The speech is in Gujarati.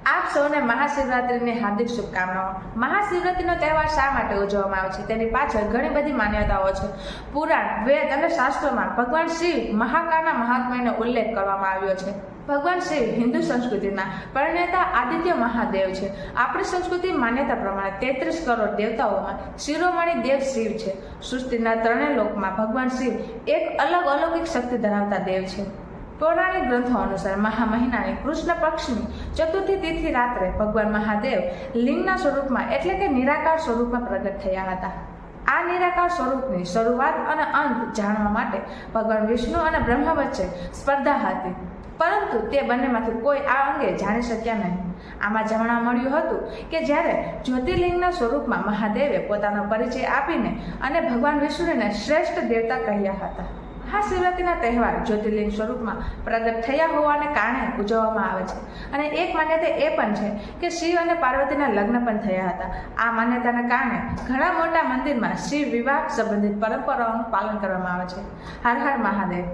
આપ સૌને મહાશિવરાત્રિની હાર્દિક શુભકામનાઓ। મહાશિવરાત્રિનો તહેવાર શા માટે ઉજવવામાં આવે છે તેની પાછળ ઘણી બધી માન્યતાઓ છે। પુરાણ, વેદ અને શાસ્ત્રોમાં ભગવાન શિવ મહાકાળના મહાત્મ્યનો ઉલ્લેખ કરવામાં આવ્યો છે। ભગવાન શિવ હિન્દુ સંસ્કૃતિના પ્રણેતા આદિત્ય મહાદેવ છે। આપણી સંસ્કૃતિ માન્યતા પ્રમાણે 33 કરોડ દેવતાઓમાં શિરોમણી દેવ શિવ છે। સૃષ્ટિના ત્રણેય લોકમાં ભગવાન શિવ એક અલગ અલૌકિક શક્તિ ધરાવતા દેવ છે। પૌરાણિક ગ્રંથો અનુસાર મહા મહિનાની કૃષ્ણ પક્ષની ચતુર્થી તિથિ રાત્રે ભગવાન મહાદેવ લિંગના સ્વરૂપમાં એટલે કે નિરાકાર સ્વરૂપમાં પ્રગટ થયા હતા। આ નિરાકાર સ્વરૂપની શરૂઆત અને અંત જાણવા માટે ભગવાન વિષ્ણુ અને બ્રહ્મા વચ્ચે સ્પર્ધા હતી, પરંતુ તે બંનેમાંથી કોઈ આ અંગે જાણી શક્યા નહીં। આમાં જાણવા મળ્યું હતું કે જ્યારે જ્યોતિર્લિંગના સ્વરૂપમાં મહાદેવે પોતાનો પરિચય આપીને અને ભગવાન વિષ્ણુને શ્રેષ્ઠ દેવતા કહ્યા હતા। મહાશિવરાત્રિના તહેવાર જ્યોતિર્લિંગ સ્વરૂપમાં પ્રગટ થયા હોવાને કારણે ઉજવવામાં આવે છે અને એક માન્યતા એ પણ છે કે શિવ અને પાર્વતીના લગ્ન પણ થયા હતા। આ માન્યતાના કારણે ઘણા મોટા મંદિરમાં શિવ વિવાહ સંબંધિત પરંપરાઓનું પાલન કરવામાં આવે છે। હર હર મહાદેવ।